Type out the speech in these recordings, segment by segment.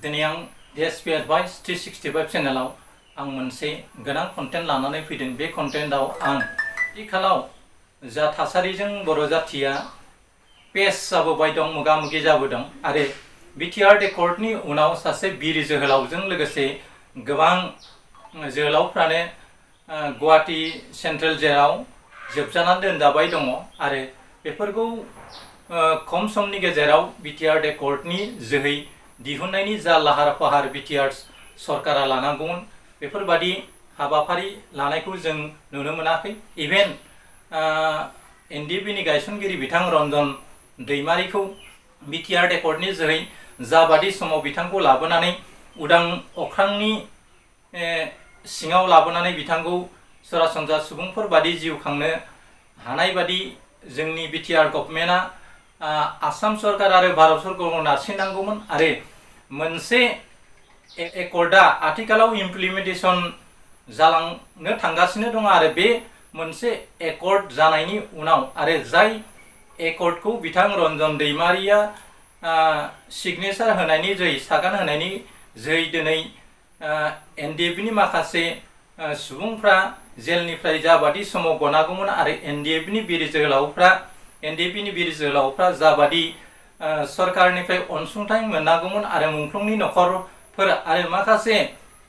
दिनै आं DSP Advice 365 चेनेलाव आं मोनसे गोनां कन्टेन्ट लानानै फैदों। बे कन्टेन्टआव आं आथिखालाव जा थासारिजों बर' जाथिया पेस जाबोबाय दं, मोगा-मोगि जाबोदों आरो बिटिआर एकर्डनि उनाव सासे बिर जोहोलावजों लोगोसे गोबां जोहोलावफ्रानो गुवाहाटी सेन्ट्रेल जेलाव जोबजानानै दोनजाबाय दङ आरो बेफोरखौ खम समनि गेजेराव बिटिआर एकर्डनि जोहै दिहुननायनि जा लाहार फाहार बिटिआर सरकारा लानांगौमोन बेफोरबादि हाबाफारि लानायखौ जों नुनो मोनाखै। इभेन एनडिएफबि नि गायसनगिरि बिथां रन्जन दैमारिखौ बिटिआर एकर्डनि जोहै जाबादि समाव बिथांखौ लाबोनानै उदां अख्रांनि सिङाव लाबोनानै बिथांखौ सरासनस्रा सुबुंफोर बादि जिउ खांनो हानाय बादि जोंनि बिटिआर गभर्नमेन्टआ आसाम सरकार आरो भारत सरकारखौ नारसिननांगौमोन आरो मोनसे एकर्डआ आथिखालाव इमप्लिमेन्टेसन जालांनो थांगासिनो दङ आरो बे मोनसे एकर्ड जानायनि उनाव आरो जाय एकर्डखौ बिथां रन्जन दैमारिया सिगनेचार होनायनि जोहै सागान होनायनि जोहै दिनै एनडिएफबि नि माखासे सुबुंफ्रा जेलनिफ्राय जाबादि समाव गनांगौमोन आरो एनडिएफबि नि बिर जोहोलावफ्रा जाबादि सरकारनिफ्राय अनसुंथाइ मोननांगौमोन आरो मुंख्लंनि नखरफोर आरो माखासे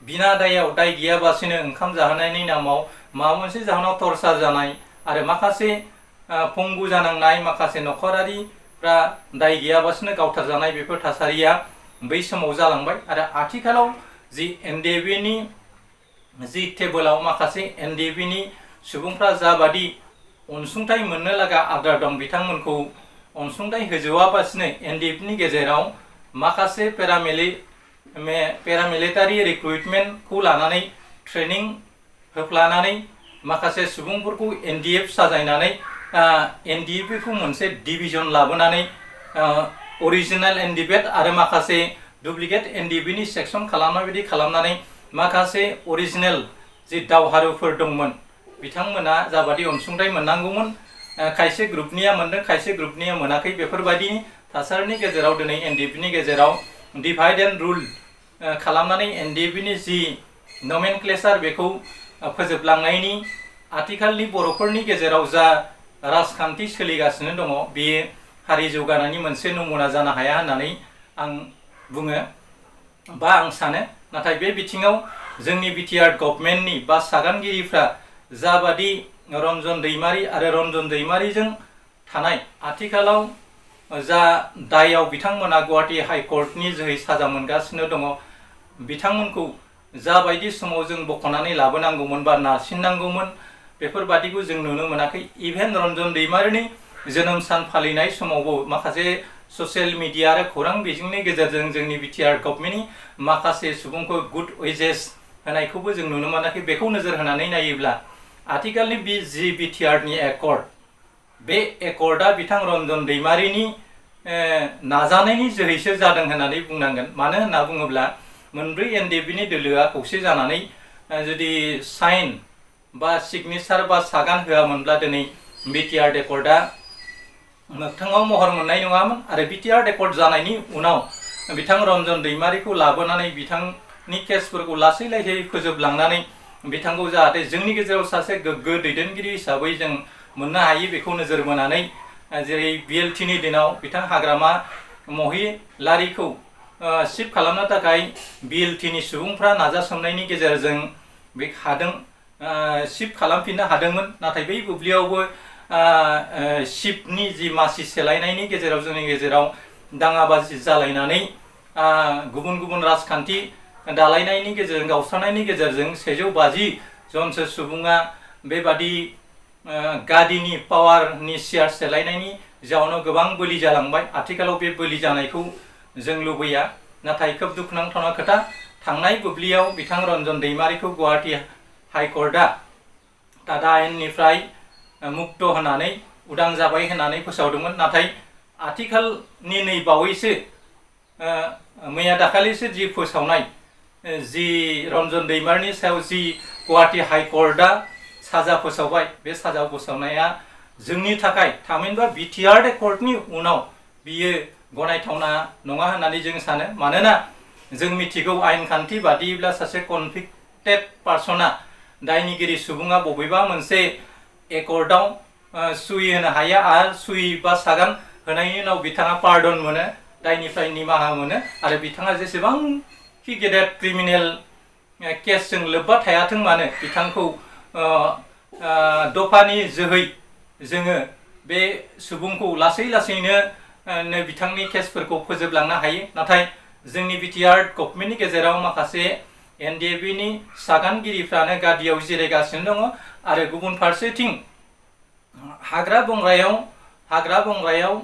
बिना दायाव दाय गैयाबासिनो ओंखाम जाहोनायनि नामाव माबा मोनसे जाहोनाव टर्चार जानाय आरो माखासे पंगु जानांनाय माखासे नखरारिफ्रा दाय गैयाबासिनो गावथारजानाय बेफोर थासारिया बै समाव जालांबाय आरो आथिखालाव जि एनडिएफबि नि जि टेबोलाव माखासे एनडिएफबि नि सुबुंफ्रा जाबादि अनसुंथाइ मोननो लागा आद्रा दं बिथांमोनखौ अनसुंथाइ होजोबाबासिनो एनडिएफबि नि गेजेराव माखासे पेरामिलिटारि रिक्रुटमेन्टखौ लानानै ट्रेनिं होफ्लानानै माखासे सुबुंफोरखौ एनडिएफ साजायनानै एनडिएफबि खौ मोनसे डिभिजन लाबोनानै अरिजिनेल एनडिएफ आरो माखासे डुप्लिकेट एनडिएफबि नि सेक्सन खालामनाय बायदि खालामनानै माखासे अरिजिनेल जि दावहारुफोर दंमोन बिथांमोना जाबादि अनसुंथाइ मोननांगौमोन खायसे ग्रुपनिया मोनदों खायसे ग्रुपनिया मोनाखै बेफोरबायदि थासारिनि गेजेराव दिनै एनडिएफबि नि गेजेराव डिभाइड एन्ड रुल खालामनानै एनडिएफबि नि जि नमेनक्लेचार बेखौ फोजोबलांनायनि आथिखालनि बर'फोरनि गेजेराव जा राजखान्थि सोलिगासिनो दङ बेयो हारि जौगानायनि मोनसे नमुना जानो हाया होननानै आं बुङो बा आं सानो। नाथाय बे बिथिङाव जोंनि बिटिआर गभर्नमेन्टनि बा सागानगिरिफ्रा जाबादि रन्जन दैमारि आरो रन्जन दैमारिजों थानाय आथिखालाव जा दायाव बिथांमोना गुवाहाटी हाइकर्टनि जोहै साजा मोनगासिनो दङ बिथांमोनखौ जाबायदि समाव जों बख'नानै लाबोनांगौमोन बा नारसिननांगौमोन बेफोरबादिखौ जों नुनो मोनाखै। इभेन रन्जन दैमारिनि जोनोम सान फालिनाय समावबो माखासे ससियेल मिडिया आरो खौरां बिजोंनि गेजेरजों जोंनि बिटिआर गभर्नमेन्टनि माखासे सुबुंखौ गुड वेजेस होनायखौबो जों नुनो मोनाखै। बेखौ नोजोर होनानै नायोब्ला आथिखालनि जि बिटिआरनि एकर्ड बे एकर्डआ बिथां रन्जन दैमारिनि नाजानायनि जोहैसो जादों होननानै बुंनांगोन। मानो होनना बुङोब्ला मोनब्रै एनडिएफबि नि दोलोआ खौसे जानानै जुदि साइन बा सिगनेचार बा सागान होआमोनब्ला दिनै बिटिआर एकर्डआ मोगथाङाव महर मोननाय नङामोन आरो बिटिआर एकर्ड जानायनि उनाव बिथां रन्जन दैमारिखौ लाबोनानै बिथांनि केसफोरखौ लासै लासै फोजोबलांनानै बिथांखौ जाहाथे जोंनि गेजेराव सासे गोग्गो दैदेनगिरि हिसाबै जों मोननो हायो बेखौ नोजोर बोनानै जेरै बिएलटिनि दिनाव बिथां हाग्रामा महिलारिखौ शिफ्ट खालामनो थाखाय बिएलटिनि सुबुंफ्रा नाजासोमनायनि गेजेरजों बे शिफ्ट खालामफिननो हादोंमोन। नाथाय बै बुब्लियावबो शिफ्टनि जि मासि सेलायनायनि गेजेराव जोंनि गेजेराव दाङाबाजि जालायनानै गुबुन गुबुन राजखान्थि दालायनायनि गेजेरजों गावस्रानायनि गेजेरजों 150 जनसो सुबुङा बेबादि गादिनि पावारनि सियार सेलायनायनि जाउनाव गोबां बोलि जालांबाय। आथिखालाव बे बोलि जानायखौ जों लुबैया। नाथाय खोब दुखुनांथावना खोथा थांनाय बुब्लियाव बिथां रन्जन दैमारिखौ गुवाहाटी हाइकर्टआ टाटा आयेननिफ्राय मुक्त होनानै उदां जाबाय होननानै फोसावदोंमोन। नाथाय आथिखालनि नै बावैसो मैया दाखालिसो जि फोसावनाय जि रन्जन दैमारिनि सायाव जि गुवाहाटी हाइकर्टआ साजा फोसावबाय बे साजा फोसावनाया जोंनि थाखाय थामहिनबा बिटिआर एकर्डनि उनाव बियो गनायथावना नङा होननानै जों सानो। मानोना जों मिथिगौ आयेन खान्थि बादियैब्ला सासे कनभिक्टेड पार्सना दायनिगिरि सुबुङा बबेबा मोनसे एकर्डआव सुइ होनो हाया आरो सुइ बा सागान होनायनि उनाव बिथाङा पार्डन मोनो, दायनिफ्राय निमाहा मोनो आरो बिथाङा जेसेबांखि गेदेर क्रिमिनेल केसजों लोब्बा थायाथों मानो बिथांखौ दफानि जोहै जोङो बे सुबुंखौ लासै लासैनो बिथांनि केसफोरखौ फोजोबलांनो हायो। नाथाय जोंनि बिटिआर गभर्नमेन्टनि गेजेराव माखासे एनडिएफबि नि सागानगिरिफ्रानो गादियाव जिरायगासिनो दङ आरो गुबुन फारसेथिं हाग्रा बंग्रायाव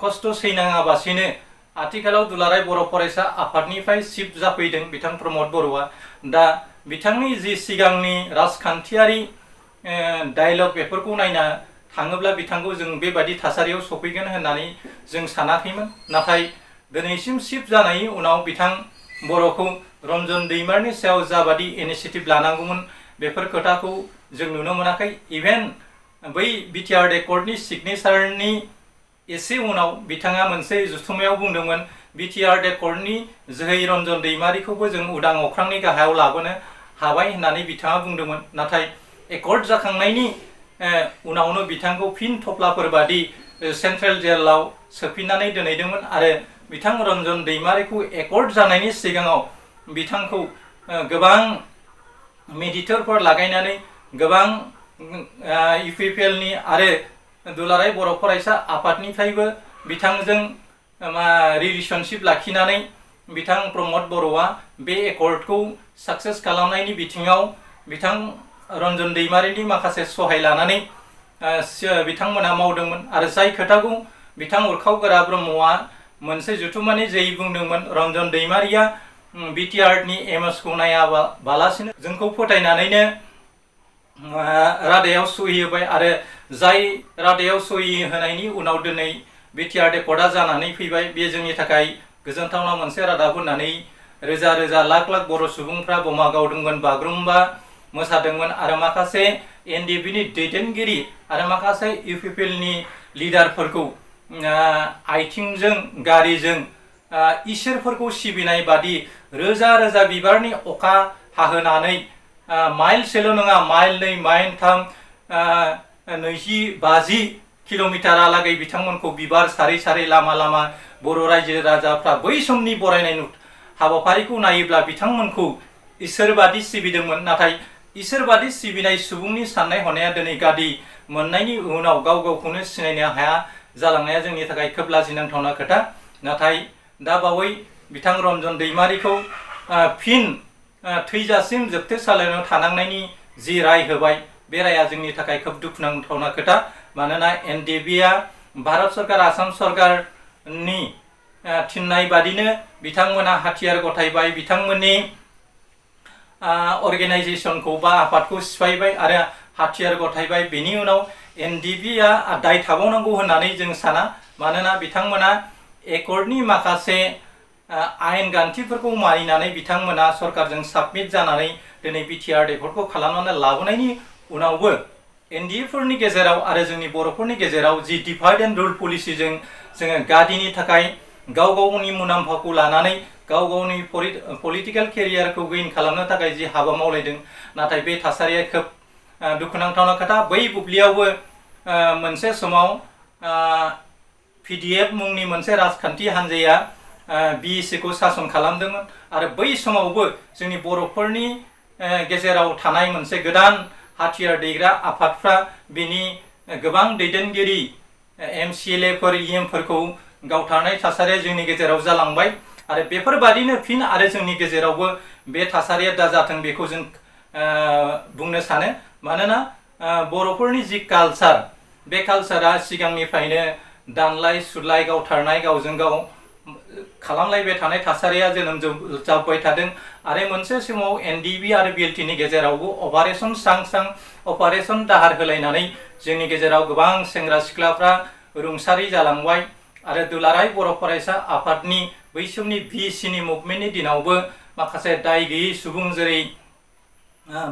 खस्थ' सैनाङाबासिनो आथिखालाव दुलाराय बर' फरायसा आफादनिफ्राय चिफ जाफैदों बिथां प्रमद बर'आ। दा बिथांनि जि सिगांनि राजखान्थियारि डायलग बेफोरखौ नायना थाङोब्ला बिथांखौ जों बेबायदि थासारियाव सफैगोन होननानै जों सानाखैमोन। नाथाय दिनैसिम चिफ जानायनि उनाव बिथां बर'खौ रन्जन दैमारिनि सायाव जाबादि इनिशिएटिभ लानांगौमोन बेफोर खोथाखौ जों नुनो मोनाखै। इभेन बै बिटिआर एकर्डनि सिगनेचारनि एसे उनाव बिथाङा मोनसे जुथुमायाव बुंदोंमोन बिटिआर एकर्डनि जोहै रन्जन दैमारिखौबो जों उदां अख्रांनि गाहायाव लाबोनो हाबाय होननानै बिथाङा बुंदोंमोन। नाथाय एकर्ड जाखांनायनि उनावनो बिथांखौ फिन थफ्लाफोर बादि सेन्ट्रेल जेलाव सोफिननानै दोनहैदोंमोन आरो बिथां रन्जन दैमारिखौ एकर्ड जानायनि सिगाङाव बिथांखौ गोबां मेडिटरफोर लागायनानै गोबां इउपिपिएलनि आरो दुलाराय बर' फरायसा आफादनिफ्रायबो बिथांजों रिलेशनशिप लाखिनानै बिथां प्रमद बर'आ बे एकर्डखौ साक्सेस खालामनायनि बिथिङाव बिथां रन्जन दैमारिनि माखासे सहाय लानानै बिथांमोना मावदोंमोन। आरो जाय खोथाखौ बिथां उरखाव ब्रह्मआ मोनसे जुथुमानि जै बुंदोंमोन रन्जन दैमारिया बिटिआरनि एमएसखौ नायाबालासिनो जोंखौ फोथायनानैनो रादायाव सहि होबाय आरो जाय रादायाव सहि होनायनि उनाव दिनै बिटिआर एकर्डआ जानानै फैबाय। बे जोंनि थाखाय गोजोनथावना मोनसे रादाब होननानै रोजा रोजा लाख लाख बर' सुबुंफ्रा बमा गावदोंमोन, बागुरुम्बा मोसादोंमोन आरो माखासे एनडिएफबि दैदेनगिरि आरो माखासे इउपिपिएलनि लिडारफोरखौ आइथिंजों गारिजों इसोरफोरखौ सिबिनाय बादि रोजा रोजा बिबारनि अखा हाहोनानै माइलसेल' नङा माइल 2 माइल 3 20-50 किल'मिटारहालागै बिथांमोनखौ बिबार सारै सारै लामा लामा बर' रायजो राजाफ्रा बै समनि बरायनाय हाबाफारिखौ नायोब्ला बिथांमोनखौ इसोरबादि सिबिदोंमोन। नाथाय इसोरबादि सिबिनाय सुबुंनि साननाय हनाया दिनै गादि मोननायनि उनाव गाव गावखौनो सिनायनो हाया जालांनाया जोंनि थाखाय खोब लाजिनांथावना खोथा। नाथाय दा बावै बिथां रन्जन दैमारिखौ फिन थैजासिम जोबथेसालियाव थानांनायनि जि राय होबाय बे राया जोंनि थाखाय खोब दुखुनांथावना खोथा। मानोना एनडिएफबिआ भारत सरकार आसाम सरकारनि थिननाय बादिनो बिथांमोना हाथियार गथायबाय, बिथांमोननि अर्गेनाइजेसनखौ बा आफादखौ सिफायबाय आरो हाथियार गथायबाय। बेनि उनाव एनडिएफबिआ दाय थाबावनांगौ होननानै जों साना। मानोना बिथांमोना एकर्डनि माखासे आयेन गान्थिफोरखौ मानिनानै बिथांमोना सरकारजों साबमिट जानानै दिनै बिटिआर एकर्डखौ खालामनानै लाबोनायनि उनावबो एनडिएफोरनि गेजेराव आरो जोंनि बर'फोरनि गेजेराव जि डिभाइड एन्ड रुल पलिसिजों जोङो गादिनि थाखाय गाव गावनि मुलाम्फाखौ लानानै गाव गावनि पलिटिकेल केरियारखौ गेइन खालामनो थाखाय जि हाबा मावलायदों, नाथाय बे थासारिया खोब दुखुनांथावना खोथा। बै बुब्लियावबो मोनसे समाव पिडिएफ मुंनि मोनसे राजखान्थि हान्जाया बिएससिखौ सासन खालामदोंमोन आरो बै समावबो जोंनि बर'फोरनि गेजेराव थानाय मोनसे गोदान हाथियार दैग्रा आफादफ्रा बिनि गोबां दैदेनगिरि एमसिएलएफोर इएमफोरखौ गावथारनाय थासारिया जोंनि गेजेराव जालांबाय आरो बेफोरबादिनो फिन आरो जोंनि गेजेरावबो बे थासारिया दाजाथों बेखौ जों बुंनो सानो। मानोना बर'फोरनि जि कालचार बे कालचारा सिगांनिफ्रायनो दानलाय सुलाय गावथारनाय गावजों गाव खालामलायबाय थानाय थासारिया जोनोम जाबाय थादों आरो मोनसे समाव एनडिएफबि आरो बिएलटिनि गेजेरावबो अपारेशन स्रां स्रां अपारेशन दाहार होलायनानै जोंनि गेजेराव गोबां सेंग्रा सिख्लाफ्रा रुंसारि जालांबाय आरो दुलाराय बर' फरायसा आफादनि बै समनि बिएससिनि मुभमेन्टनि दिनावबो माखासे दाय गैयै सुबुं जेरै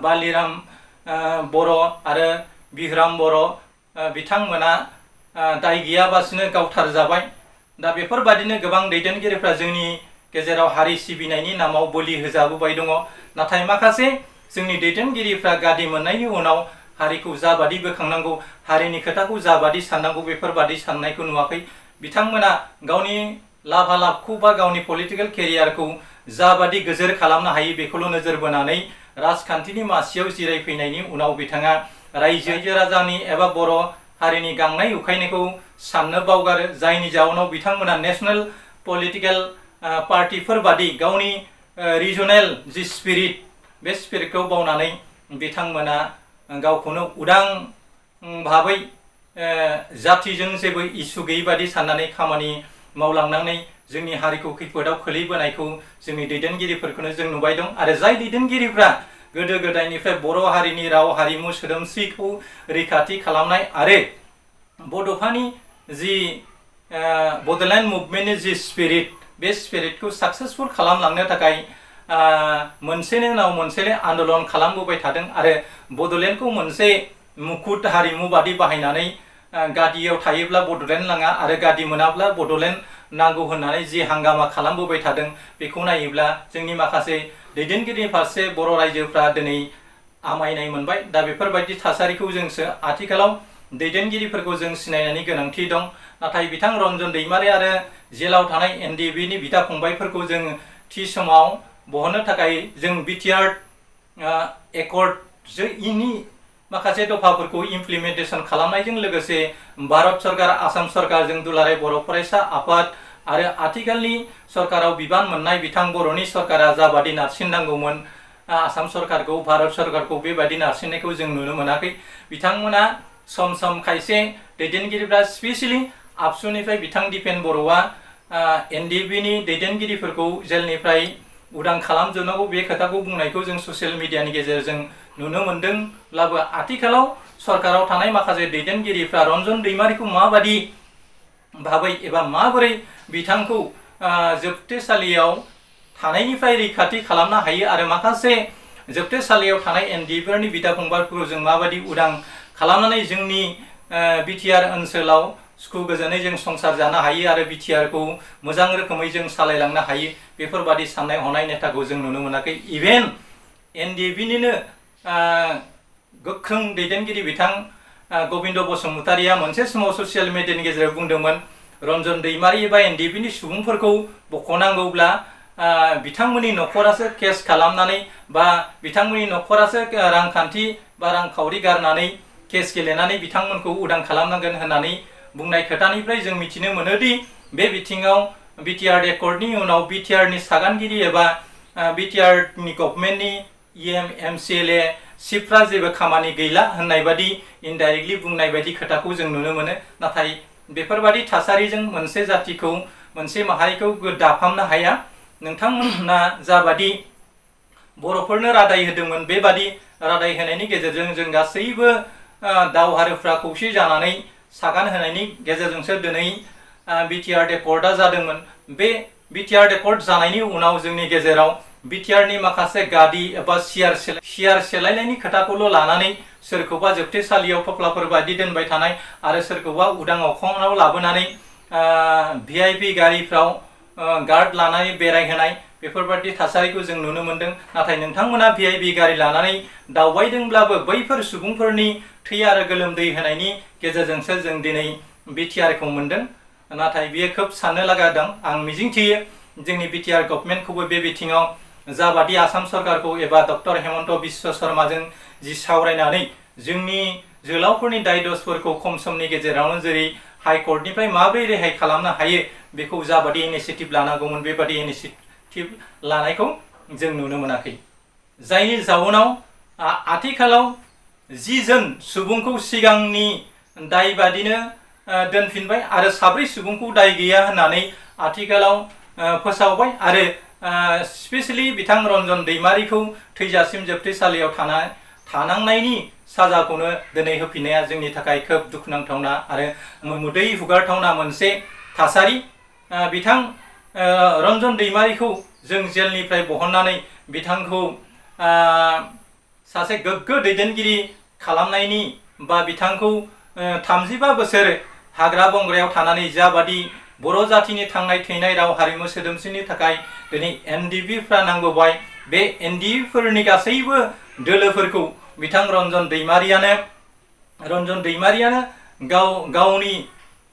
बालिराम बर' आरो बिहराम बर' बिथांमोना दाय गैयाबासिनो गावथार जाबाय। दा बेफोरबादिनो गोबां दैदेनगिरिफ्रा जोंनि गेजेराव हारि सिबिनायनि नामाव बोलि होजाबोबाय दङ। नाथाय माखासे जोंनि दैदेनगिरिफ्रा गादि मोननायनि उनाव हारिखौ जाबादि बोखांनांगौ, हारिनि खोथाखौ जाबादि साननांगौ, बेफोरबादि साननायखौ नुवाखै। बिथांमोना गावनि लाभालाभखौ बा गावनि पलिटिकेल केरियारखौ जाबादि गोजोर खालामनो हायो बेखौल' नोजोर बोनानै राजखान्थिनि मासियाव जिरायफैनायनि उनाव बिथाङा रायजो राजानि एबा बर' हारिनि गांनाय उखैनायखौ साननो बावगारो, जायनि जाउनाव बिथांमोना नेशनेल पलिटिकेल पार्टिफोर बादि गावनि रिजनेल जि स्पिरिट, बे स्पिरिटखौ बावनानै बिथांमोना गावखौनो उदां भाबै जातिजों जेबो इसु गैयै बादि साननानै खामानि मावलांनानै जोंनि हारिखौ खैफोदाव खोलैबोनायखौ जोंनि दैदेनगिरिफोरखौनो जों नुबाय दं। आरो जाय दैदेनगिरिफ्रा गोदो गोदायनिफ्राय बर' हारिनि राव हारिमु सोदोमस्रिखौ रैखाथि खालामनाय आरो बड'फानि जि बड'लेण्ड मुभमेन्टनि जि स्पिरिट, बे स्पिरिटखौ साक्सेसफुल खालामलांनो थाखाय मोनसेनि उनाव मोनसे आन्दलन खालामबोबाय थादों आरो बड'लेण्डखौ मोनसे मुकुट हारिमु बादि बाहायनानै गादियाव थायोब्ला बड'लेण्ड नाङा आरो गादि मोनाब्ला बड'लेण्ड नांगौ होननानै जि हांगामा खालामबोबाय थादों, बेखौ नायोब्ला जोंनि माखासे दैदेनगिरिनि फारसे बर' रायजोफ्रा दिनै आमायनाय मोनबाय। दा बेफोरबायदि थासारिखौ जोंसो आथिखालाव दैदेनगिरिफोरखौ जों सिनायनायनि गोनांथि दं। नाथाय बिथां रन्जन दैमारि आरो जेलाव थानाय एनडिएफबिनि बिदा फंबायफोरखौ जों थि समाव बहननो थाखाय जों बिटिआर एकर्डनि माखासे दफाफोरखौ इमप्लिमेन्टेसन खालामनायजों लोगोसे भारत सरकार, आसाम सरकारजों दुलाराय बर' फरायसा आफाद आरो आथिखालनि सरकाराव बिबान मोननाय बिथां बर'नि सरकारा जाबादि नारसिननांगौमोन आसाम सरकारखौ, भारत सरकारखौ, बेबायदि नारसिननायखौ जों नुनो मोनाखै। बिथांमोना सम सम खायसे दैदेनगिरिफ्रा स्पेसियेलि आबसुनिफ्राय बिथां दिपेन बर'आ एनडिएफबिनि दैदेनगिरिफोरखौ जेलनिफ्राय उदां खालामजोबनांगौ बे खोथाखौ बुंनायखौ जों ससियेल मिडियानि गेजेरजों नुनो मोनदोंब्लाबो आथिखालाव सरकाराव थानाय माखासे दैदेनगिरिफ्रा रन्जन दैमारिखौ माबादि भाबै एबा माबोरै बिथांखौ जोबथेसालियाव थानायनिफ्राय रैखाथि खालामनो हायो आरो माखासे जोबथेसालियाव थानाय एनडिएफबिनि बिदा फंबायफोरखौ जों माबादि उदां खालामनानै जोंनि बिटिआर ओनसोलाव सुखु गोजोनै जों संसार जानो हायो आरो बिटिआरखौ मोजां रोखोमै जों सालायलांनो हायो, बेफोरबादि साननाय हनाय नेताखौ जों नुनो मोनाखै। इभेन एनडिएफबिनिनो गोख्रों दैदेनगिरि बिथां गबिन्द बसुमतारिया मोनसे समाव ससियेल मिडियानि गेजेराव बुंदोंमोन रन्जन दैमारि एबा एनडिएफबिनि सुबुंफोरखौ बख'नांगौब्ला बिथांमोननि न'खरासो केस खालामनानै बा बिथांमोननि न'खरासो रांखान्थि बा रांखावरि गारनानै केस गेलेनानै बिथांमोनखौ उदां खालामनांगोन होननानै बुंनाय खोथानिफ्राय जों मिथिनो मोनोदि बे बिथिङाव बिटिआर एकर्डनि उनाव बिटिआरनि सागानगिरि एबा बिटिआरनि गभर्नमेन्टनि इएम एमसिएलए सिफ्रा जेबो खामानि गैला होननाय बादि इनडाइरेक्टलि बुंनाय बायदि खोथाखौ जों नुनो मोनो। नाथाय बेफोरबादि थासारिजों मोनसे जातिखौ, मोनसे माहारिखौ दाफामनो हाया। नोंथांमोना जाबादि बर'फोरनो रादाय होदोंमोन, बेबादि रादाय होनायनि गेजेरजों जों गासैबो दावहारुफ्रा खौसे जानानै सागान होनायनि गेजेरजोंसो दिनै बिटिआर एकर्डआ जादोंमोन। बे बिटिआर एकर्ड जानायनि उनाव जोंनि गेजेराव बिटिआरनि माखासे गादि एबा सियार सेलायनायनि खोथाखौल' लानानै सोरखौबा जोबथेसालियाव थफ्लाफोर बायदि दोनबाय थानाय आरो सोरखौबा उदां अख्राङाव लाबोनानै भिआइपि गारिफ्राव गार्ड लानानै बेरायहोनाय, बेफोरबायदि थासारिखौ जों नुनो मोनदों। नाथाय नोंथांमोना भिआइपि गारि लानानै दावबायदोंब्लाबो बैफोर सुबुंफोरनि थै आरो गोलोमदै होनायनि गेजेरजोंसो जों दिनै बिटिआरखौ मोनदों। नाथाय बियो खोब साननो लागा दं। आं मिजिंथियो जोंनि बिटिआर गभर्नमेन्टखौबो बे बिथिङाव जाबादि आसाम सरकारखौ एबा डक्टर हेमन्त बिश्व शर्माजों जि सावरायनानै जोंनि जोहोलावफोरनि दाय दसफोरखौ खम समनि गेजेरावनो जेरै हाइकर्टनिफ्राय माबोरै रेहाय खालामनो हायो बेखौ जाबादि इनिसिएटिभ लानांगौमोन बेबादि इनिसिएटिभ लानायखौ जों नुनो मोनाखै। जायनि जाउनाव आथिखालाव 10 जन सुबुंखौ सिगांनि दाय बादिनो दोनफिनबाय आरो 7 सुबुंखौ दाय गैया होननानै आथिखालाव फोसावबाय आरो स्पेशली बिथां रन्जन दैमारिखौ थैजासिम जोबथेसालियाव थानांनायनि साजाखौनो दिनै होफिननाया जोंनि थाखाय खोब दुखुनांथावना आरो मोदै हुगारथावना मोनसे थासारि। बिथां रन्जन दैमारिखौ जों जेलनिफ्राय बहननानै बिथांखौ सासे गोग्गो दैदेनगिरि खालामनायनि बा बिथांखौ 35 बोसोर हाग्रा बंग्रायाव थानानै जाबादि बर' जातिनि थांनाय थैनाय राव हारिमु सोदोमस्रिनि थाखाय दिनै एनडिएफबिफ्रा नांबोबाय। बे एनडिएफबिफोरनि गासैबो दोलोफोरखौ बिथां रन्जन दैमारियानो गावनि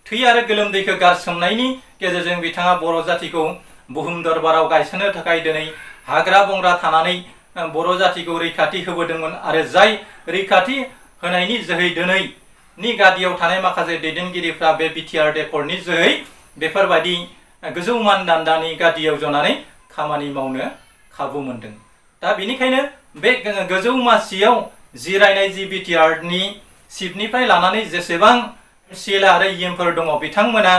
थै आरो गोलोमदैखौ गारसोमनायनि गेजेरजों बिथाङा बर' जातिखौ बुहुम दरबाराव गायसननो थाखाय दिनै हाग्रा बंग्रा थानानै बर' जातिखौ रैखाथि होबोदोंमोन। आरो जाय रैखाथि होनायनि जोहै दिनैनि गादियाव थानाय माखासे दैदेनगिरिफ्रा बे बिटिआर एकर्डनि जोहै बेफोरबायदि गोजौ मानदान्दानि गादियाव जनानै खामानि मावनो खाबु मोनदों। दा बेनिखायनो बे गोजौ मासियाव जिरायनाय जि बिटिआरनि चिफनिफ्राय लानानै जेसेबां सिएल आरो इएमफोर दङ बिथांमोना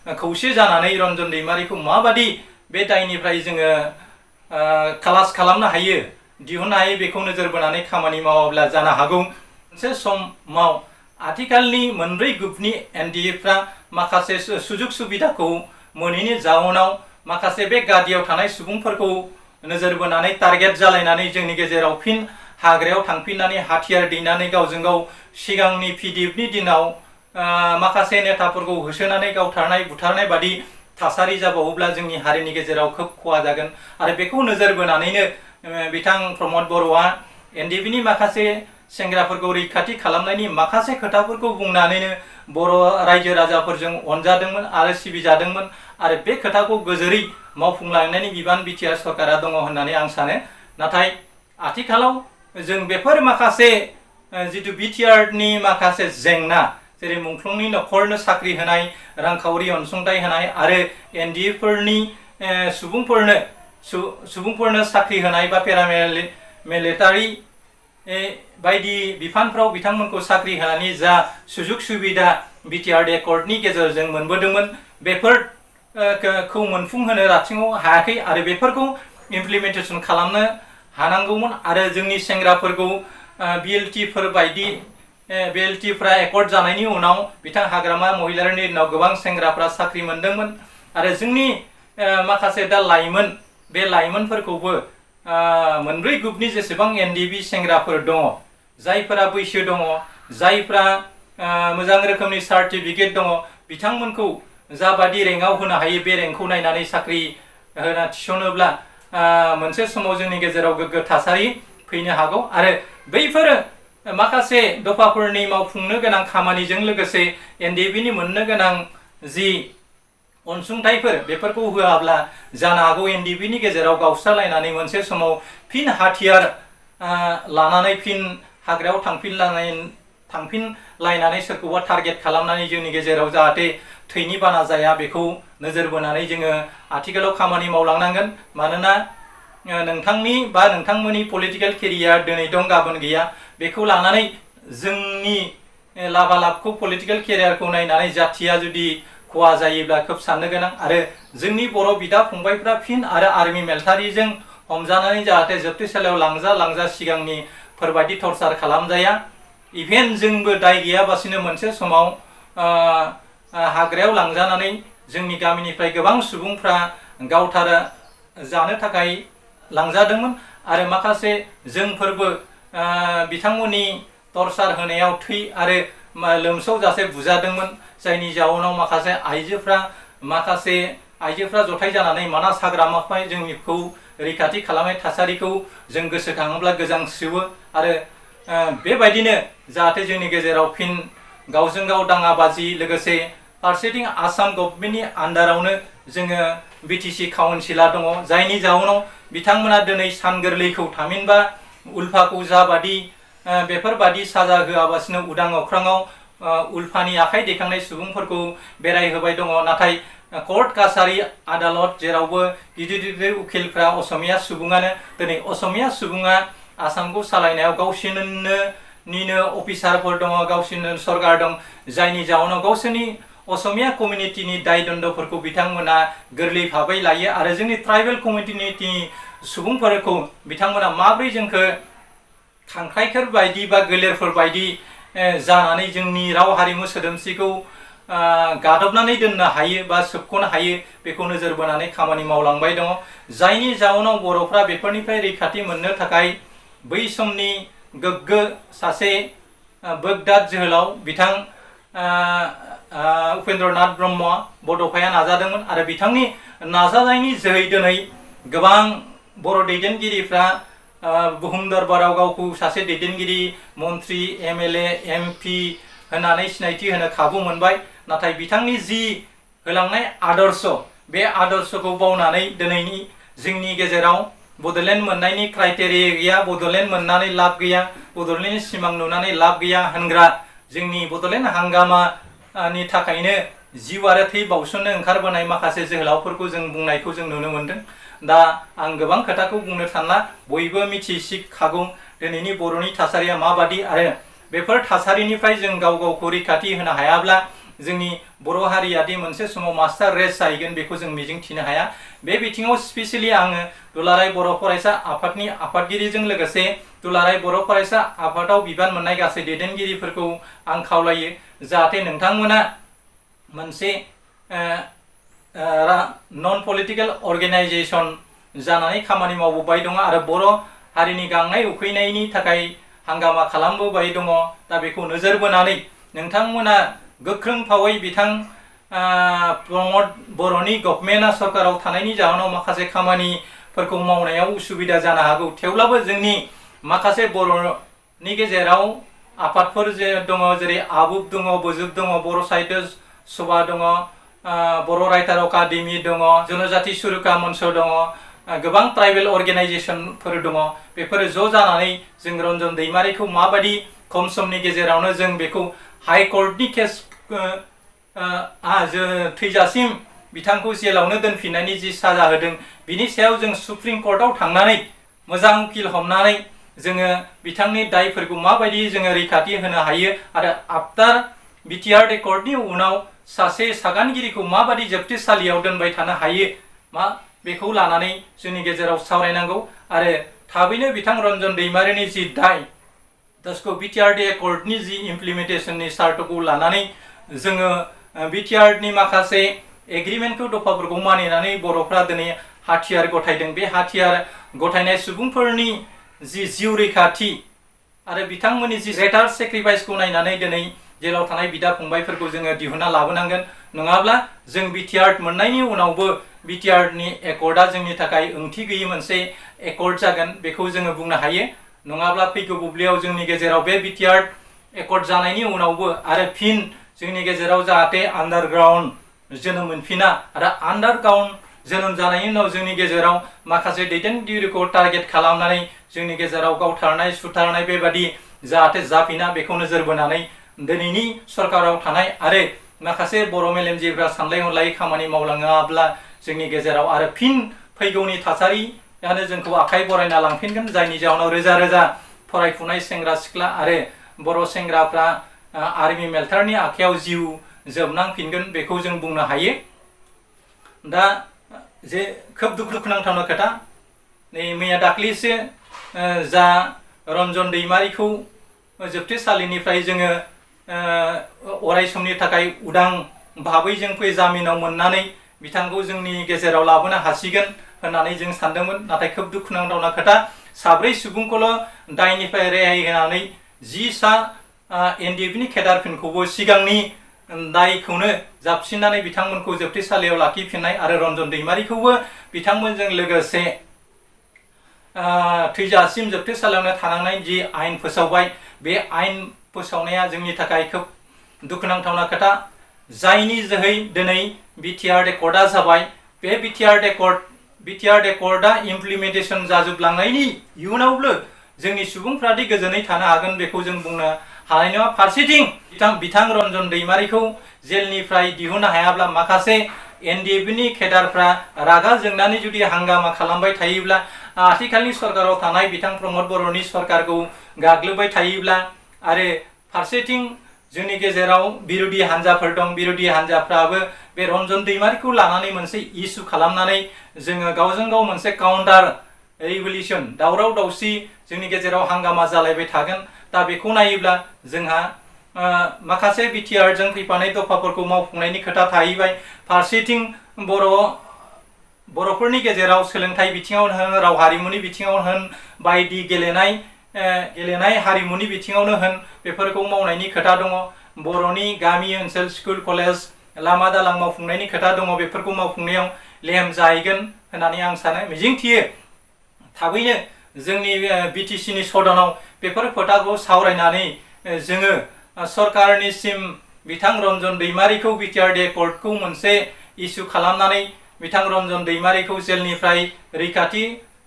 खौसे जानानै रन्जन दैमारिखौ माबादि बे दायनिफ्राय जोङो खालास खालामनो हायो, दिहुननो हायो, बेखौ नोजोर बोनानै खामानि मावाब्ला जानो हागौ मोनसे समाव आथिखालनि मोनब्रै ग्रुपनि एनडिएफफ्रा माखासे सुजुग सुबिदाखौ मोनैनि जाउनाव माखासे बे गादियाव थानाय सुबुंफोरखौ नोजोर बोनानै टारगेट जालायनानै जोंनि गेजेराव फिन हाग्रायाव थांफिननानै हाथियार दैनानै गावजों गाव सिगांनि पिडिएफनि दिनाव माखासे नेताफोरखौ होसोनानै गावथारनाय बुथारनाय बादि थासारि जाबावोब्ला जोंनि हारिनि गेजेराव खोब खहा जागोन। आरो बेखौ नोजोर बोनानैनो बिथां प्रमद बर'आ एनडिएफबिनि माखासे सेंग्राफोरखौ रैखाथि खालामनायनि माखासे खोथाफोरखौ बुंनानैनो बर' रायजो राजाफोरजों अनजादोंमोन आरो सिबिजादोंमोन। आरो बे खोथाखौ गोजोरै मावफुंलांनायनि बिबान बिटिआर सरकारा दङ होननानै आं सानो। नाथाय आथिखालाव जों बेफोर माखासे जिथु बिटिआरनि माखासे जेंना, जेरै मुंख्लंनि न'खरनो साख्रि होनाय, रांखावरि अनसुंथाइ होनाय आरो एनडिएफफोरनि सुबुंफोरनो साख्रि होनाय बा पेरामिलिटारि बायदि बिफानफ्राव बिथांमोनखौ साख्रि होनानै जा सुजुग सुबिदा बिटिआर एकर्डनि गेजेरजों मोनबोदोंमोन बेफोरखौ मोनफुंहोनो राथिङाव हायाखै आरो बेफोरखौ इमप्लिमेन्टेसन खालामनो हानांगौमोन। आरो जोंनि सेंग्राफोरखौ बिएलटिफ्रा एकर्ड जानायनि उनाव बिथां हाग्रामा महिलारिनि दिनाव गोबां सेंग्राफ्रा साख्रि मोनदोंमोन। आरो जोंनि माखासे दा लाइमोन, बे लाइमोनफोरखौबो मोनब्रै ग्रुपनि जेसेबां एनडिएफबि सेंग्राफोर दङ, जायफोरा बैसो दङ, जायफ्रा मोजां रोखोमनि सार्टिफिकेट दङ, बिथांमोनखौ जाबादि रेंकआव होनो हायो बे रेंकखौ नायनानै साख्रि होना थिसनोब्ला मोनसे समाव जोंनि गेजेराव गोग्गो थासारि फैनो हागौ। आरो बैफोरो माखासे दफाफोरनि मावफुंनो गोनां खामानिजों लोगोसे एनडिएफबिनि मोननो गोनां जि अनसुंथाइफोर बेफोरखौ होआब्ला जानो हागौ एनडिएफबिनि गेजेराव गावस्रालायनानै मोनसे समाव फिन हाथियार लानानै फिन हाग्रायाव थांफिनलायनानै सोरखौबा टारगेट खालामनानै जोंनि गेजेराव जाहाथे थैनि बाना जाया बेखौ नोजोर बोनानै जोङो आथिखालाव खामानि मावलांनांगोन। मानोना नोंथांनि बा नोंथांमोननि पलिटिकेल केरियार दिनै दं गाबोन गैया, बेखौ लानानै जोंनि लाबालाबखौ पलिटिकेल केरियारखौ नायनानै जाथिया जुदि खहा जायोब्ला खोब साननो गोनां। आरो जोंनि बर' बिदा फंबायफ्रा फिन आरो आर्मि मिलिटारिजों हमजानानै जाहाथे जोबथेसालियाव लांजा सिगांनिफोरबायदि टर्चार खालामजाया। इभेन जोंबो दाय गैयाबासिनो मोनसे समाव हाग्रायाव लांजानानै जोंनि गामिनिफ्राय गोबां सुबुंफ्रा गावथार जानो थाखाय लांजादोंमोन। आरो माखासे जोंफोरबो बिथांमोननि टर्चार होनायाव थै आरो लोमसावजासे बुजादोंमोन, जायनि जाउनाव माखासे आइजोफ्रा जथाय जानानै मानास हाग्रामानिफ्राय जोंनिखौ रैखाथि खालामनाय थासारिखौ जों गोसोखाङोब्ला गोजांस्रिवो। आरो बेबायदिनो जाहाथे जोंनि गेजेराव फिन गावजों गाव दाङाबाजि, लोगोसे फारसेथिं आसाम गभर्नमेन्टनि आन्डारावनो जोङो बिटिसि काउन्सिला दङ, जायनि जाउनाव बिथांमोना दिनै सान गोरलैखौ थामहिनबा उल्फाखौ जाबादि बेफोरबादि साजा होआबासिनो उदां अख्राङाव उल्फानि आखाइ दैखांनाय सुबुंफोरखौ बेरायहोबाय दङ। नाथाय कर्ट कासारि आदाলত जेरावबो गिदिर गिदिर उकिलफ्रा असमिया सुबुङानो, दिनै असमिया सुबुङा आसामखौ सालायनायाव गावसोरनिनो अफिसारफोर दङ, गावसोरनो सरकार दं, जायनि जाउनाव गावसोरनि असमिया कमिउनिटिनि दाय दन्दफोरखौ बिथांमोना गोरलै भाबै लायो। आरो जोंनि ट्राइबेल कमिउनिटिनि सुबुंफोरखौ बिथांमोना माब्रै जोंखौ खांख्राइफोर बायदि बा गोलेरफोर बायदि जानानै जोंनि राव हारिमु सोदोमस्रिखौ गादबनानै दोननो हायो बा सोबख'नो हायो, बेखौ नोजोर बोनानै खामानि मावलांबाय दङ। जायनि जाउनाव बर'फ्रा बेफोरनिफ्राय रैखाथि मोननो थाखाय बै समनि गोग्गो सासे बोगदाद जोहोलाव बिथां उपेन्द्रनाथ ब्रह्म बड'फाया नाजादोंमोन आरो बिथांनि नाजानायनि जोहै दिनै गोबां बर' दैदेनगिरिफ्रा बुहुम दरबाराव गावखौ सासे दैदेनगिरि मन्त्रि MLA MP होननानै सिनायथि होनो खाबु मोनबाय। नाथाय बिथांनि जि होलांनाय आदर्श बे आदर्शखौ बावनानै दिनैनि जोंनि गेजेराव बड'लेण्ड मोननायनि क्राइटेरिया गैया, बड'लेण्ड मोननानै लाब गैया, बड'लेण्डनि सिमां नुनानै लाब गैया होनग्रा जोंनि बड'लेण्ड हांगामानि थाखायनो जिउ आरो थै बावसोमनो ओंखारबोनाय माखासे जोहोलावफोरखौ जों बुंनायखौ जों नुनो मोनदों। दा आं गोबां खोथाखौ बुंनो सानला, बयबो मिथिसिखागौ दिनैनि बर'नि थासारिया माबादि आरो बेफोर थासारिनिफ्राय जों गाव गावखौ रैखाथि होनो हायाब्ला जोंनि बर' हारियादि मोनसे समाव मास्टार रेस जाहैगोन बेखौ जों मिजिंथिनो हाया। बे बिथिङाव स्पेसियेलि आङो दुलाराय बर' फरायसा आफादनि आफादगिरिजों लोगोसे दुलाराय बर' फरायसा आफादाव बिबान मोननाय गासै दैदेनगिरिफोरखौ आं खावलायो जाहाथे नोंथांमोना मोनसे नन पलिटिकेल अर्गेनाइजेसन जानानै खामानि मावबोबाय दङ आरो बर' हारिनि गांनाय उखैनायनि थाखाय हांगामा खालामबोबाय दङ। दा बेखौ नोजोर बोनानै नोंथांमोना गोख्रों फावै बिथां प्रमद बर'नि गभर्नमेन्टआ सरकाराव थानायनि जाहोनाव माखासे खामानिफोरखौ मावनायाव उसुबिदा जानो हागौ, थेवब्लाबो जोंनि माखासे बर'नि गेजेराव आफादफोर दङ, जेरै आबुब दङ, बोजुब दङ, बर' साहित्य सभा दङ, बर' राइटार एकाडेमि दङ, जनजाति सुरुखा मन्च दङ, गोबां ट्राइबेल अर्गेनाइजेसनफोर दङ। बेफोरो ज' जानानै जों रन्जन दैमारिखौ माबायदि खम समनि गेजेरावनो जों बेखौ हाइ कर्टनि केस थैजासिम बिथांखौ जेलावनो दोनफिननायनि जि साजा होदों बिनि सायाव जों सुप्रिम कर्टआव थांनानै मोजां उकिल हमनानै जोङो बिथांनि दायफोरखौ माबायदि जोङो रैखाथि होनो हायो आरो आफ्टार बिटिआर रेकर्डनि उनाव सासे सागानगिरिखौ माबायदि जोबथेसालियाव दोनबाय थानो हायो बेखौ लानानै जोंनि गेजेराव सावरायनांगौ आरो थाबैनो बिथां रन्जन दैमारिनि जि दाय दसखौ बिटिआर रेकर्डनि जि इमप्लिमेन्टेसननि सार्टखौ लानानै जोङो बिटिआरनि माखासे एग्रिमेन्टखौ दफाफोरखौ मानिनानै बर'फ्रा दिनै हाथियार गथायदों। बे हाथियार गथायनाय सुबुंफोरनि जि जिउ रैखाथि आरो बिथांमोननि जि ग्रेटार सेक्रिफाइसखौ नायनानै दिनै जेलाव थानाय बिदा फंबायफोरखौ जोङो दिहुनना लाबोनांगोन, नङाब्ला जों बिटिआर मोननायनि उनावबो बिटिआरनि एकर्डआ जोंनि थाखाय ओंथि गैयै मोनसे एकर्ड जागोन बेखौ जोङो बुंनो हायो। नङाब्ला फैगौ बुब्लियाव जोंनि गेजेराव बे बिटिआर एकर्ड जानायनि उनावबो आरो फिन जोंनि गेजेराव जाहाथे आन्डारग्राउन्ड जोनोम मोनफिना आरो आन्डारग्राउन्ड जोनोम जानायनि उनाव जोंनि गेजेराव माखासे दैदेनगिरिखौ टारगेट खालामनानै जोंनि गेजेराव गावथारनाय सुथारनाय बेबादि जाहाथे जाफिना बेखौ नोजोर बोनानै दिनैनि सरकाराव थानाय आरो माखासे बर' मेलेमजिबिफ्रा सानलाय हलायै खामानि मावलाङाब्ला जोंनि गेजेराव आरो फिन फैगौनि थासारियानो जोंखौ आखाइ बरायना लांफिनगोन, जायनि जाहोनाव रोजा रोजा फरायफुनाय सेंग्रा सिख्ला आरो बर' सेंग्राफ्रा आर्मि मेल्टारनि आखायाव जिउ जोबनांफिनगोन बेखौ जों बुंनो हायो। दा जे खोब दुखुनांथावना खोथा, नै मैया दाख्लैसो जा रन्जन दैमारिखौ जोबथेसालिनिफ्राय जोङो अराय समनि थाखाय उदां भाबै जों जामिनाव मोननानै बिथांखौ जोंनि गेजेराव लाबोनो हासिगोन होननानै जों सानदोंमोन, नाथाय खोब दुखुनांथावना खोथा, 7 सुबुंखौल' दायनिफ्राय रेहाय होनानै 10 एनडिएफनि केडारफोरखौबो सिगांनि दायखौनो जाबसिननानै बिथांमोनखौ जोबथेसालियाव लाखिफिननाय आरो रन्जन दैमारिखौबो बिथांमोनजों लोगोसे थैजासिम जोबथेसालियावनो थानांनाय जि आयेन फोसावबाय बे आयेन फोसावनाया जोंनि थाखाय खोब दुखुनांथावना खोथा, जायनि जोहै दिनै बिटिआर रेकर्डआ जाबाय। बे बिटिआर रेकर्डआ इमप्लिमेन्टेसन जाजोबलांनायनि इयुनावबो जोंनि सुबुंफ्रादि गोजोनै थानो हागोन बेखौ जों बुंनो हानाय नङा। फारसेथिं बिथां रन्जन दैमारिखौ जेलनिफ्राय दिहुननो हायाब्ला माखासे एनडिएफनि केडारफ्रा रागा जोंनानै जुदि हांगामा खालामबाय थायोब्ला, आथिखालनि सरकाराव थानाय बिथां प्रमद बर'नि सरकारखौ गाग्लोबबाय थायोब्ला आरो फारसेथिं जोंनि गेजेराव बिरोधि हान्जाफोर दं, बिरोधि हान्जाफ्राबो बे रन्जन दैमारिखौ लानानै मोनसे इस्यु खालामनानै जोङो गावजों गाव मोनसे काउन्टार रिभलिउसन दावराव दावसि जोंनि गेजेराव हांगामा जालायबाय थागोन। दा बेखौ नायोब्ला जोंहा माखासे बिटिआरजों फैफानाय दफाफोरखौ मावफुंनायनि खोथा थाहैबाय। फारसेथिं बर'फोरनि गेजेराव सोलोंथाइ बिथिङावनो होन, राव हारिमुनि बिथिङावनो होन, बायदि गेलेनाय हारिमुनि बिथिङावनो होन बेफोरखौ मावनायनि खोथा दङ। बर'नि गामि ओनसोल स्कुल कलेज लामा दालां मावफुंनायनि खोथा दङ बेफोरखौ मावफुंनायाव लेहेम जाहैगोन होननानै आं सानो मिजिंथियो थाबैनो जोंनि BTC नि सदनाव बेफोर खोथाखौ सावरायनानै जोङो सरकारनिसिम बिथां रन्जन दैमारिखौ बिटिआरडि कर्टखौ मोनसे इस्यु खालामनानै बिथां रन्जन दैमारिखौ जेलनिफ्राय रैखाथि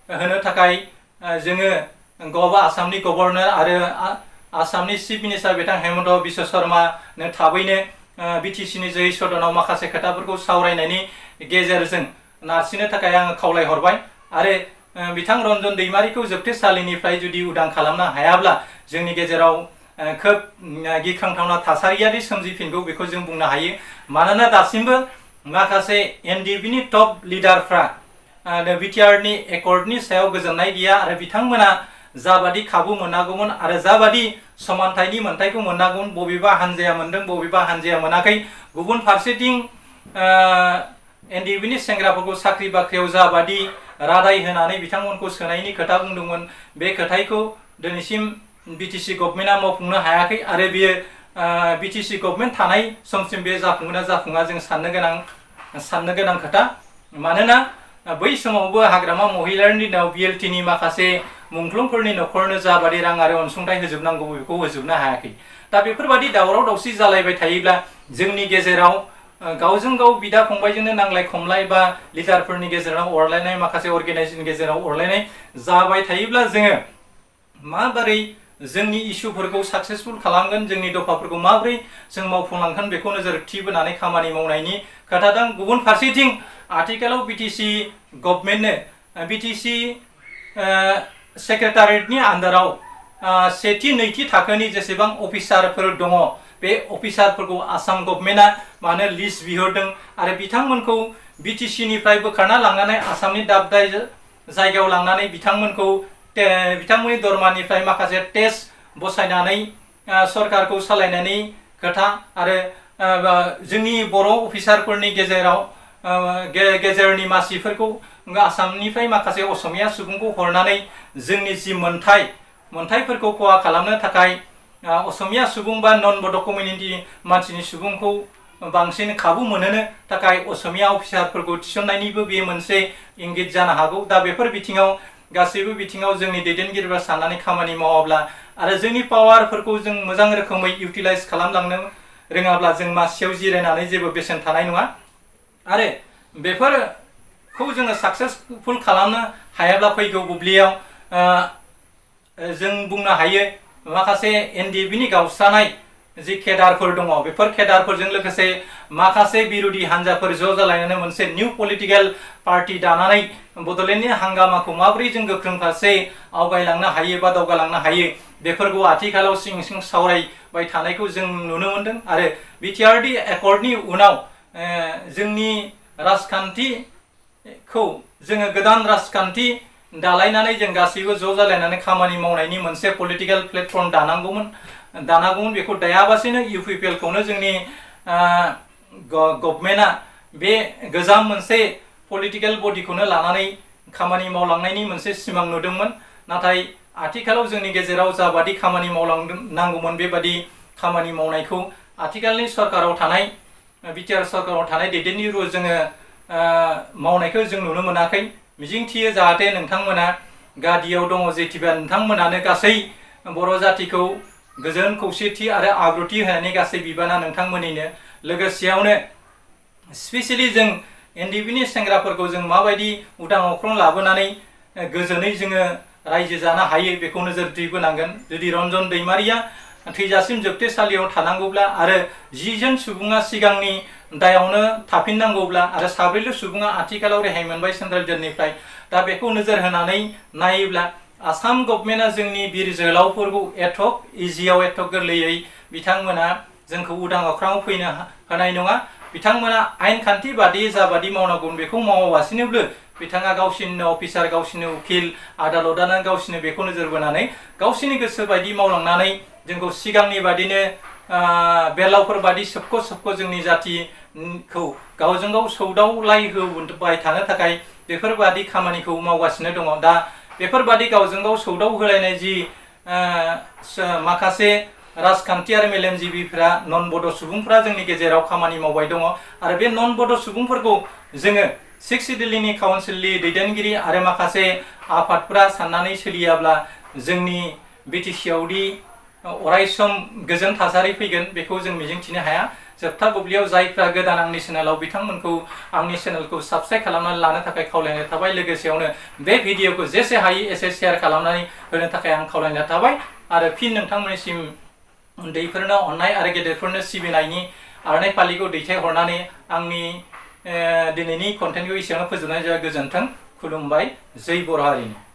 होनो थाखाय जोङो आसामनि गभर्नर आरो आसामनि चिफ मिनिस्टार बिथां हेमन्त बिश्व शर्मानो थाबैनो BTC नि जयै सदनाव माखासे खोथाफोरखौ सावरायनायनि गेजेरजों नारसिनो थाखाय आङो खावलायहरबाय आरो बिथां रन्जन दैमारिखौ जोबथेसालिनिफ्राय जुदि उदां खालामनो हायाब्ला जोंनि गेजेराव खोब गिख्रांथावना थासारियारि सोमजिफिनगौ बेखौ जों बुंनो हायो मानोना दासिमबो माखासे NDP नि टप लिडारफ्रा BTR नि एकर्डनि सायाव गोजोननाय गैया आरो बिथांमोना जाबादि खाबु मोननांगौमोन आरो जाबादि समानथायनि मोनथायखौ मोननांगौमोन बबेबा हानजाया मोनदों बबेबा हानजाया मोनाखै गुबुन फारसेथिं NDP नि सेंग्राफोरखौ साख्रि बाख्रियाव जाबादि रादाय होनानै बिथांमोनखौ सोनायनि खोथा बुंदोंमोन बे खोथायखौ दिनैसिम BTC गभर्नमेन्टआ मावफुंनो हायाखै आरो बियो BTC गभर्नमेन्ट थानाय समसिम बे जाफुंगोन ना जाफुङा जों साननो गोनां खोथा मानोना बै समावबो हाग्रामा महिलारिनि दिनाव BLT नि माखासे मुंख्लंफोरनि न'खरनो जाबादि रां आरो अनसुंथाइ होजोबनांगौ बेखौ होजोबनो हायाखै दा बेफोरबादि दावराव दावसि जालायबाय थायोब्ला जोंनि गेजेराव गावजों गाव बिदा फंबायजोंनो नांलाय खमलाय बा लिडारफोरनि गेजेराव अरलायनाय माखासे अर्गेनाइजेशननि गेजेराव अरलायनाय जाबाय थायोब्ला जोङो माबोरै जोंनि इस्युफोरखौ साक्सेसफुल खालामगोन जोंनि दफाफोरखौ माबोरै जों मावफुंलांगोन बेखौ नोजोर थि बोनानै खामानि मावनायनि खोथा दं गुबुन फारसेथिं आथिखालाव BTC गभर्नमेन्टनो BTC सेक्रेटारियेटनि आन्दाराव सेथि नैथि थाखोनि जेसेबां अफिसारफोर दङ बे अफिसारफोरखौ आसाम गभर्नमेन्टआ मानो लिस्ट बिहरदों आरो बिथांमोनखौ BTC निफ्राय बोखारना लांनानै आसामनि दाब दाब जायगायाव लांनानै बिथांमोननि दरमानिफ्राय माखासे टेक्स बसायनानै सरकारखौ सालायनायनि खोथा आरो जोंनि बर' अफिसारफोरनि गेजेरनि मासिफोरखौ आसामनिफ्राय माखासे असमिया सुबुंखौ हरनानै जोंनि जि मोनथायफोरखौ खहा खालामनो थाखाय असमिया सुबुं बा नन बड' कमिउनिटि मानसिनि सुबुंखौ बांसिन खाबु मोनहोनो थाखाय असमिया अफिसारफोरखौ थिसननायनिबो बे मोनसे इंगित जानो हागौ दा बेफोर बिथिङाव गासैबो बिथिङाव जोंनि दैदेनगिरिफ्रा साननानै खामानि मावाब्ला आरो जोंनि पावारफोरखौ जों मोजां रोखोमै इउटिलाइज खालामलांनो रोङाब्ला जों मासियाव जिरायनानै जेबो बेसेन थानाय नङा आरो बेफोरखौ जोङो साक्सेसफुल खालामनो हायाब्ला फैगौ बुब्लियाव जों बुंनो हायो माखासे NDP नि गावस्रानाय जि केडारफोर दङ बेफोर केडारफोरजों लोगोसे माखासे बिरोधी हान्जाफोर ज' जालायनानै मोनसे निउ पलिटिकेल पार्टी दानानै बड'लेण्डनि हांगामाखौ माबोरै जों गोख्रों फारसे आवगायलांनो हायो बा दावगालांनो हायो बेफोरखौ आथिखालाव सिं सिं सावरायबाय थानायखौ जों नुनो मोनदों आरो BTRD एकर्डनि उनाव जोंनि राजखान्थिखौ जोङो गोदान राजखान्थि दालायनानै जों गासैबो ज' जालायनानै खामानि मावनायनि मोनसे पलिटिकेल प्लेटफर्म दानांगौमोन बेखौ दायाबासिनो UPPL खौनो जोंनि गभर्नमेन्टआ बे गोजाम मोनसे पलिटिकेल बडिखौनो लानानै खामानि मावलांनायनि मोनसे सिमां नुदोंमोन नाथाय आथिखालाव जोंनि गेजेराव जाबादि खामानि मावलांनांगौमोन बेबादि खामानि मावनायखौ आथिखालनि सरकाराव थानाय BTR सरकाराव थानाय दैदेनगिरिफोरखौ जोङो मावनायखौ जों नुनो मोनाखै मिजिंथियो जाहाथे नोंथांमोना गादियाव दङ जेथिबा नोंथांमोनानो गासै बर' जातिखौ गोजोन खौसेथि आरो आब्रुथि होनायनि गासै बिबाना नोंथांमोननिनो लोगोसेयावनो स्पेसियेलि जों NDP नि सेंग्राफोरखौ जों माबायदि उदां अख्रां लाबोनानै गोजोनै जोङो रायजो जानो हायो बेखौ नोजोर दिबोनांगोन जुदि रन्जन दैमारिया थैजासिम जोबथेसालियाव थानांगौब्ला आरो 10 जन सुबुङा सिगांनि दायावनो थाफिननांगौब्ला आरो 7 सुबुङा आथिखालाव रेहाय मोनबाय सेन्ट्रेल जेलनिफ्राय दा बेखौ नोजोर होनानै नायोब्ला आसाम गभर्नमेन्टआ जोंनि बिर जोहोलावफोरखौ एथ' इजियाव एथ' गोरलैयै बिथांमोना जोंखौ उदां अख्राङाव फैनो होनाय नङा बिथांमोना आयेन खान्थि बादियै जाबादि मावनांगौ बेखौ मावालासिनोबो बिथाङा गावसिनिनो अफिसार गावसिनि उकिल आदालतआनो गावसिनि बेखौ नोजोर बोनानै गावसिनि गोसो बायदि मावलांनानै जोंखौ सिगांनि बादिनो बेलावफोर बादि सोबख' जोंनि जातिखौ गावजों गाव सौदावलाय होबाय थानो थाखाय बेफोरबादि खामानिखौ मावगासिनो दङ दा बेफोरबादि गावजों गाव सौदाव होलायनाय जि माखासे राजखान्थियारि मेलेमजिबिफोरा नन बड' सुबुंफोरा जोंनि गेजेराव खामानि मावबाय दङ आरो बे नन बड' सुबुंफोरखौ जोङो 6 दिल्लीनि काउन्सिलनि दैदेनगिरि आरो माखासे आफादफोरा साननानै सोलियाब्ला जोंनि BTC आवदि अरायसम गोजोन थासारि फैगोन बेखौ जों मिजिंथिनो हाया। जोबथा बुब्लियाव जायफ्रा गोदान आंनि चेनेलाव बिथांमोनखौ आंनि चेनेलखौ साबस्क्राइब खालामनानै लानो थाखाय खावलायनाय थाबाय। लोगोसेयावनो बे भिडिअखौ जेसे हायो एसे शेयार खालामनानै होनो थाखाय आं खावलायनाय थाबाय आरो फिन नोंथांमोननिसिम उन्दैफोरनो अननाय आरो गेदेरफोरनो सिबिनायनि आर'नाइ फालिखौ दैथायहरनानै आंनि दिनैनि कन्टेन्टखौ एसेयावनो फोजोबनाय जाबाय। गोजोन्थों, खुलुमबाय, जै बर' हारिनि।